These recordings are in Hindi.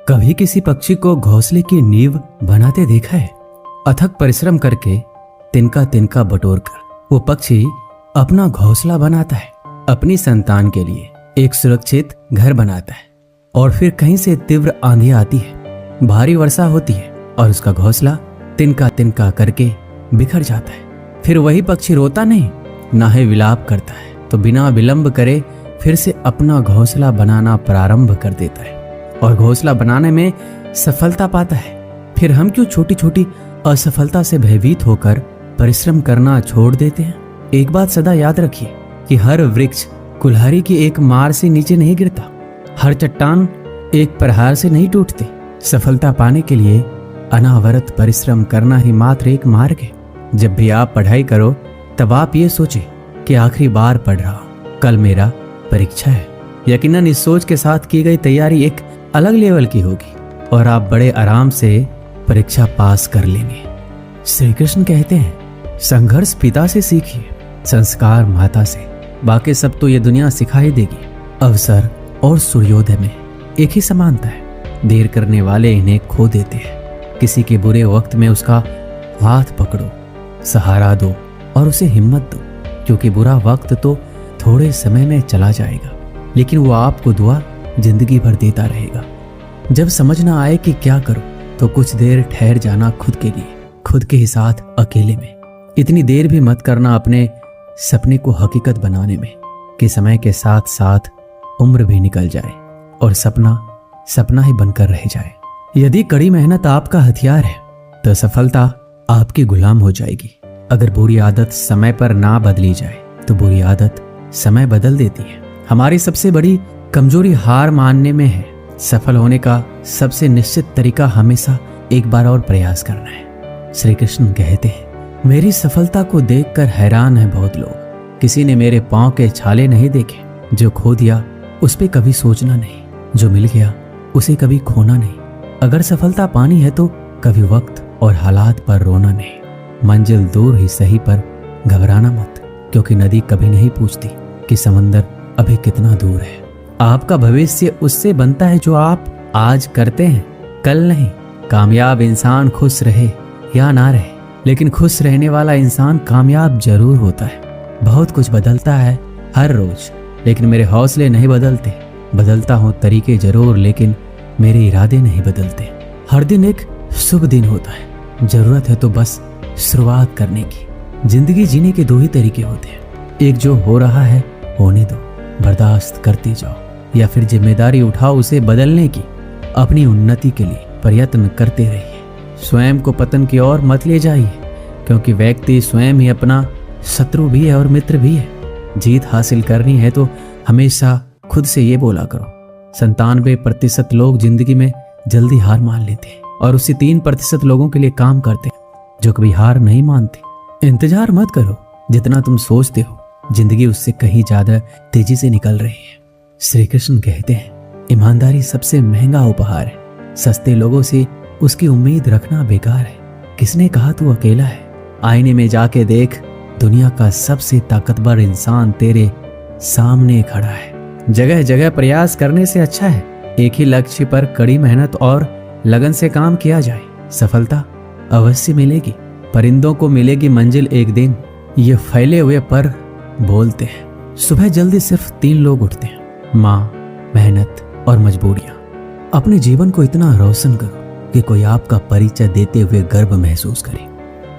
कभी किसी पक्षी को घोंसले की नींव बनाते देखा है? अथक परिश्रम करके तिनका तिनका बटोर कर वो पक्षी अपना घोंसला बनाता है, अपनी संतान के लिए एक सुरक्षित घर बनाता है। और फिर कहीं से तीव्र आंधी आती है, भारी वर्षा होती है और उसका घोंसला तिनका तिनका करके बिखर जाता है। फिर वही पक्षी रोता नहीं, ना ही विलाप करता है, तो बिना विलंब करे फिर से अपना घोंसला बनाना प्रारंभ कर देता है और घोंसला बनाने में सफलता पाता है। फिर हम क्यों छोटी छोटी असफलता से भयभीत होकर परिश्रम करना छोड़ देते हैं? एक बात सदा याद रखिए कि हर वृक्ष कुल्हाड़ी की एक मार से नीचे नहीं गिरता, हर चट्टान एक प्रहार से नहीं टूटती। सफलता पाने के लिए अनावरत परिश्रम करना ही मात्र एक मार्ग है। जब भी आप पढ़ाई करो तब आप ये सोचें कि आखिरी बार पढ़ रहा हूं, कल मेरा परीक्षा है। यकीनन इस सोच के साथ की गई तैयारी एक अलग लेवल की होगी और आप बड़े आराम से परीक्षा पास कर लेंगे। श्री कृष्ण कहते हैं, संघर्ष पिता से सीखिए, संस्कार माता से, बाकी सब तो ये दुनिया सिखा ही देगी। अवसर और सूर्योदय में एक ही समानता है, देर करने वाले इन्हें खो देते हैं। किसी के बुरे वक्त में उसका हाथ पकड़ो, सहारा दो और उसे हिम्मत दो, क्योंकि बुरा वक्त तो थोड़े समय में चला जाएगा, लेकिन वो आपको दुआ जिंदगी भर देता रहेगा। जब समझ ना आए कि क्या करो तो कुछ देर ठहर जाना खुद के लिए, खुद के ही साथ अकेले में। इतनी देर भी मत करना अपने सपने को हकीकत बनाने में कि समय के साथ साथ उम्र भी निकल जाए और सपना सपना ही बनकर रह जाए। यदि कड़ी मेहनत आपका हथियार है तो सफलता आपकी गुलाम हो जाएगी। अगर बुरी आदत समय पर ना बदली जाए तो बुरी आदत समय बदल देती है। हमारी सबसे बड़ी कमजोरी हार मानने में है। सफल होने का सबसे निश्चित तरीका हमेशा एक बार और प्रयास करना है। श्री कृष्ण कहते हैं, मेरी सफलता को देखकर हैरान है बहुत लोग। किसी ने मेरे पांव के छाले नहीं देखे। जो खो दिया उस पे कभी सोचना नहीं, जो मिल गया उसे कभी खोना नहीं। अगर सफलता पानी है तो कभी वक्त और हालात पर रोना नहीं। मंजिल दूर ही सही पर घबराना मत, क्योंकि नदी कभी नहीं पूछती कि समंदर अभी कितना दूर है। आपका भविष्य उससे बनता है जो आप आज करते हैं, कल नहीं। कामयाब इंसान खुश रहे या ना रहे, लेकिन खुश रहने वाला इंसान कामयाब जरूर होता है। बहुत कुछ बदलता है हर रोज, लेकिन मेरे हौसले नहीं बदलते। बदलता हूँ तरीके जरूर, लेकिन मेरे इरादे नहीं बदलते। हर दिन एक शुभ दिन होता है, जरूरत है तो बस शुरुआत करने की। जिंदगी जीने के दो ही तरीके होते हैं, एक जो हो रहा है होने दो, बर्दाश्त करते जाओ, या फिर जिम्मेदारी उठाओ उसे बदलने की। अपनी उन्नति के लिए प्रयत्न करते रहिए। स्वयं को पतन की ओर मत ले जाइए, क्योंकि व्यक्ति स्वयं ही अपना शत्रु भी है और मित्र भी है। जीत हासिल करनी है तो हमेशा खुद से ये बोला करो। 97% लोग जिंदगी में जल्दी हार मान लेते हैं और उसी 3% लोगों के लिए काम करते हैं जो कभी हार नहीं मानते। इंतजार मत करो, जितना तुम सोचते हो जिंदगी उससे कहीं ज्यादा तेजी से निकल रही है। श्री कृष्ण कहते हैं, ईमानदारी सबसे महंगा उपहार है। सस्ते लोगों से उसकी उम्मीद रखना बेकार है। किसने कहा तू अकेला है? आईने में जाके देख, दुनिया का सबसे ताकतवर इंसान तेरे सामने खड़ा है। जगह जगह प्रयास करने से अच्छा है एक ही लक्ष्य पर कड़ी मेहनत और लगन से काम किया जाए। सफलता अवश्य मिलेगी, परिंदों को मिलेगी मंजिल एक दिन। ये फैले हुए पर बोलते हैं। सुबह जल्दी सिर्फ 3 लोग उठते हैं, माँ, मेहनत और मजबूरियां। अपने जीवन को इतना रोशन करो कि कोई आपका परिचय देते हुए गर्व महसूस करे।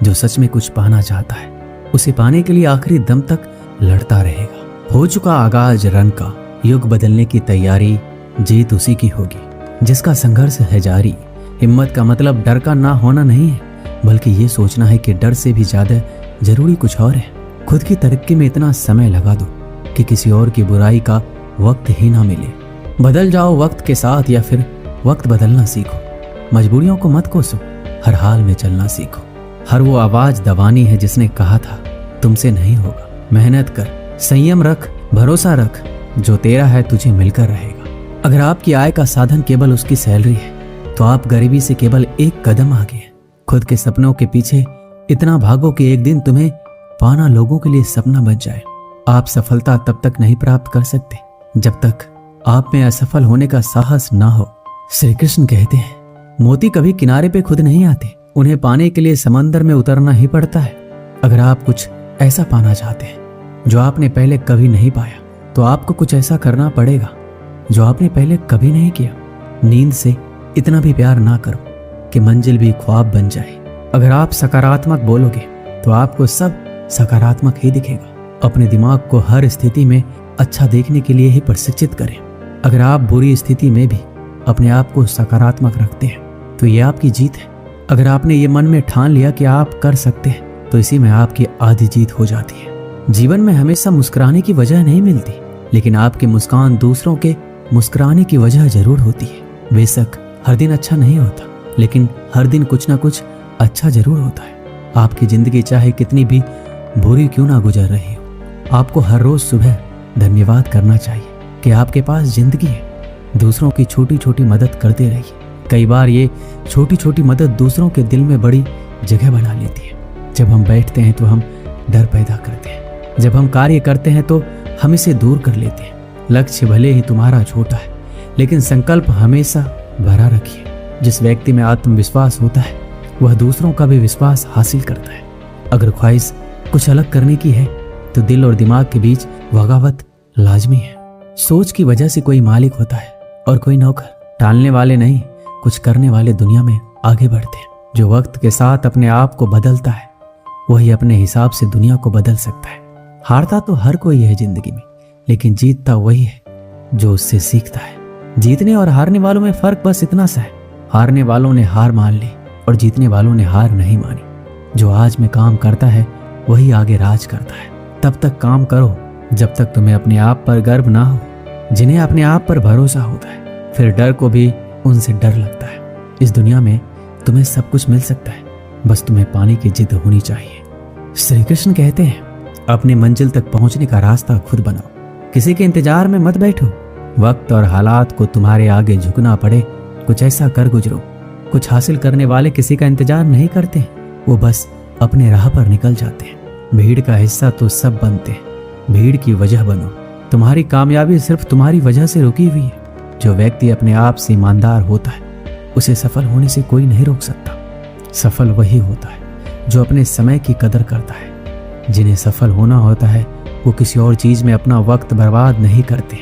जो सच में कुछ पाना चाहता है उसे पाने के लिए आखिरी दम तक लड़ता रहेगा। हो चुका आगाज रन का, युग बदलने की तैयारी, जीत उसी की होगी जिसका संघर्ष है जारी। हिम्मत का मतलब डर का ना होना नहीं है, बल्कि ये सोचना है कि डर से भी ज्यादा जरूरी कुछ और है। खुद की तरक्की में इतना समय लगा दो कि किसी और की बुराई का वक्त ही ना मिले। बदल जाओ वक्त के साथ, या फिर वक्त बदलना सीखो। मजबूरियों को मत कोसो, हर हाल में चलना सीखो। हर वो आवाज दबानी है जिसने कहा था तुमसे नहीं होगा। मेहनत कर, संयम रख, भरोसा रख, जो तेरा है तुझे मिलकर रहेगा। अगर आपकी आय का साधन केवल उसकी सैलरी है तो आप गरीबी से केवल एक कदम आगे हैं। खुद के सपनों के पीछे इतना भागो कि एक दिन तुम्हें पाना लोगों के लिए सपना बच जाए। आप सफलता तब तक नहीं प्राप्त कर सकते जब तक आप में असफल होने का साहस ना हो। श्री कृष्ण कहते हैं, मोती कभी किनारे पे खुद नहीं आते, उन्हें पाने के लिए समंदर में उतरना ही पड़ता है। अगर आप कुछ ऐसा पाना चाहते हैं जो आपने पहले कभी नहीं पाया, तो आपको कुछ ऐसा करना पड़ेगा जो आपने पहले कभी नहीं किया। नींद से इतना भी प्यार ना करो कि मंजिल भी ख्वाब बन जाए। अगर आप सकारात्मक बोलोगे तो आपको सब सकारात्मक ही दिखेगा। अपने दिमाग को हर स्थिति में अच्छा देखने के लिए ही प्रशिक्षित करें। अगर आप बुरी स्थिति में भी अपने आप को सकारात्मक रखते हैं तो ये आपकी जीत है। अगर आपने ये मन में ठान लिया कि आप कर सकते हैं तो इसी में आपकी आधी जीत हो जाती है। जीवन में हमेशा मुस्कुराने की वजह नहीं मिलती, लेकिन आपकी मुस्कान दूसरों के मुस्कुराने की वजह जरूर होती है। बेशक हर दिन अच्छा नहीं होता, लेकिन हर दिन कुछ ना कुछ अच्छा जरूर होता है। आपकी जिंदगी चाहे कितनी भी बुरी क्यों ना गुजर रही हो, आपको हर रोज सुबह धन्यवाद करना चाहिए कि आपके पास जिंदगी है। दूसरों की छोटी छोटी मदद करते रहिए। कई बार ये छोटी छोटी मदद दूसरों के दिल में बड़ी जगह बना लेती है। जब हम बैठते हैं तो हम डर पैदा करते हैं, जब हम कार्य करते हैं तो हम इसे दूर कर लेते हैं। लक्ष्य भले ही तुम्हारा छोटा है, लेकिन संकल्प हमेशा भरा रखिए। जिस व्यक्ति में आत्मविश्वास होता है वह दूसरों का भी विश्वास हासिल करता है। अगर ख्वाहिश कुछ अलग करने की है तो दिल और दिमाग के बीच बगावत लाजमी है। सोच की वजह से कोई मालिक होता है और कोई नौकर। टालने वाले नहीं, कुछ करने वाले दुनिया में आगे बढ़ते हैं। जो वक्त के साथ अपने आप को बदलता है वही अपने हिसाब से दुनिया को बदल सकता है। हारता तो हर कोई है जिंदगी में, लेकिन जीतता वही है जो उससे सीखता है। जीतने और हारने वालों में फर्क बस इतना सा है, हारने वालों ने हार मान ली और जीतने वालों ने हार नहीं मानी। जो आज में काम करता है वही आगे राज करता है। तब तक काम करो जब तक तुम्हें अपने आप पर गर्व ना हो। जिन्हें अपने आप पर भरोसा होता है फिर डर को भी उनसे डर लगता है। इस दुनिया में तुम्हें सब कुछ मिल सकता है, बस तुम्हें पाने की जिद होनी चाहिए। श्री कृष्ण कहते हैं, अपने मंजिल तक पहुंचने का रास्ता खुद बनाओ, किसी के इंतजार में मत बैठो। वक्त और हालात को तुम्हारे आगे झुकना पड़े, कुछ ऐसा कर गुजरो। कुछ हासिल करने वाले किसी का इंतजार नहीं करते, वो बस अपने राह पर निकल जाते हैं। भीड़ का हिस्सा तो सब बनते हैं, भीड़ की वजह बनो। तुम्हारी कामयाबी सिर्फ तुम्हारी वजह से रुकी हुई है। जो व्यक्ति अपने आप से ईमानदार होता है उसे सफल होने से कोई नहीं रोक सकता। सफल वही होता है जो अपने समय की कदर करता है। जिन्हें सफल होना होता है वो किसी और चीज में अपना वक्त बर्बाद नहीं करते।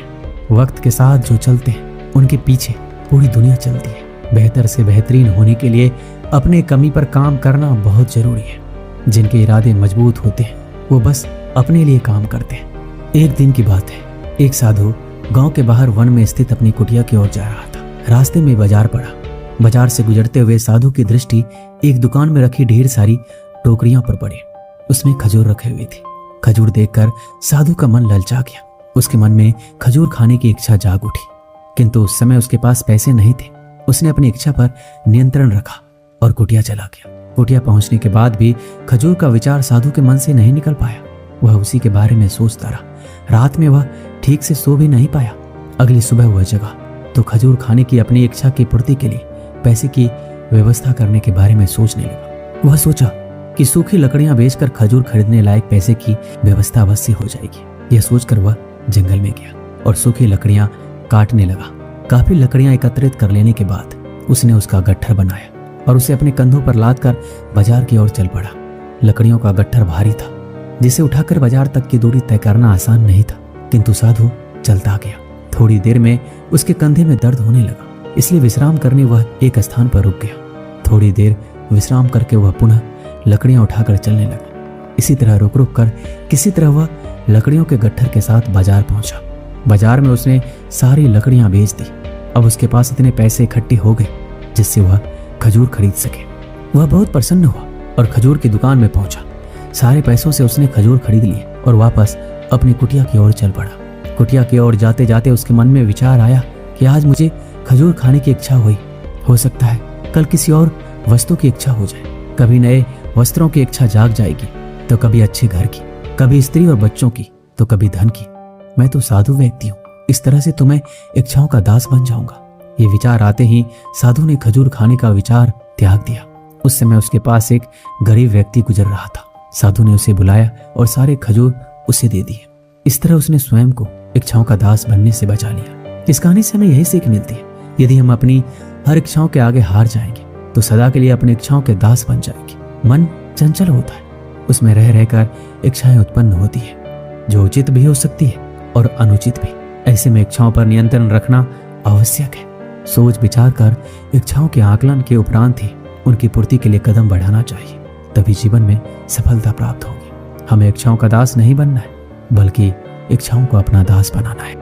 वक्त के साथ जो चलते हैं उनके पीछे पूरी दुनिया चलती है। बेहतर से बेहतरीन होने के लिए अपने कमी पर काम करना बहुत जरूरी है। जिनके इरादे मजबूत होते हैं वो बस अपने लिए काम करते हैं। एक दिन की बात है, एक साधु गांव के बाहर वन में स्थित अपनी कुटिया की ओर जा रहा था। रास्ते में बाजार पड़ा। बाजार से गुजरते हुए साधु की दृष्टि एक दुकान में रखी ढेर सारी टोकरियों पर पड़ी। उसमें खजूर रखे हुए थे। खजूर देखकर साधु का मन ललचा गया। उसके मन में खजूर खाने की इच्छा जाग उठी, किंतु उस समय उसके पास पैसे नहीं थे। उसने अपनी इच्छा पर नियंत्रण रखा और कुटिया चला गया। कुटिया पहुंचने के बाद भी खजूर का विचार साधु के मन से नहीं निकल पाया। वह उसी के बारे में सोचता रहा। रात में वह ठीक से सो भी नहीं पाया। अगली सुबह वह जगा तो खजूर खाने की अपनी इच्छा की पूर्ति के लिए पैसे की व्यवस्था करने के बारे में सोचने लगा। वह सोचा कि सूखी लकड़ियां बेचकर खजूर खरीदने लायक पैसे की व्यवस्था अवश्य हो जाएगी। यह सोचकर वह जंगल में गया और सूखी लकड़ियां काटने लगा। काफी लकड़ियां एकत्रित कर लेने के बाद उसने उसका गट्ठर बनाया और उसे अपने कंधों पर लादकर बाजार की ओर चल पड़ा। लकड़ियों का गट्ठर भारी था, जिसे उठाकर बाजार तक की दूरी तय करना आसान नहीं था, किंतु साधु चलता गया। थोड़ी देर में उसके कंधे में दर्द होने लगा, इसलिए विश्राम करने वह एक स्थान पर रुक गया। थोड़ी देर विश्राम करके वह पुनः लकड़ियां उठाकर चलने लगा। इसी तरह रुक रुक कर किसी तरह वह लकड़ियों के गट्ठर के साथ बाजार पहुंचा। बाजार में उसने सारी लकड़ियां बेच दी। अब उसके पास इतने पैसे इकट्ठे हो गए जिससे वह खजूर खरीद सके। वह बहुत प्रसन्न हुआ और खजूर की दुकान में पहुंचा। सारे पैसों से उसने खजूर खरीद लिए और वापस अपनी कुटिया की ओर चल पड़ा। कुटिया की ओर जाते जाते उसके मन में विचार आया कि आज मुझे खजूर खाने की इच्छा हुई, हो सकता है कल किसी और वस्तु की इच्छा हो जाए। कभी नए वस्त्रों की इच्छा जाग जाएगी तो कभी अच्छे घर की, कभी स्त्री और बच्चों की तो कभी धन की। मैं तो साधु व्यक्ति हूँ, इस तरह से तो मैं इच्छाओं का दास बन जाऊंगा। ये विचार आते ही साधु ने खजूर खाने का विचार त्याग दिया। उस समय उसके पास एक गरीब व्यक्ति गुजर रहा था। साधु ने उसे बुलाया और सारे खजूर उसे दे दिए। इस तरह उसने स्वयं को इच्छाओं का दास बनने से बचा लिया। इस कहानी से हमें यही सीख मिलती है यदि हम अपनी हर इच्छाओं के आगे हार जाएंगे तो सदा के लिए अपनी इच्छाओं के दास बन जाएंगे। मन चंचल होता है, उसमें रह रहकर इच्छाएं उत्पन्न होती है जो उचित भी हो सकती है और अनुचित भी। ऐसे में इच्छाओं पर नियंत्रण रखना आवश्यक है। सोच विचार कर इच्छाओं के आकलन के उपरांत ही उनकी पूर्ति के लिए कदम बढ़ाना चाहिए, तभी जीवन में सफलता प्राप्त होगी। हमें इच्छाओं का दास नहीं बनना है, बल्कि इच्छाओं को अपना दास बनाना है।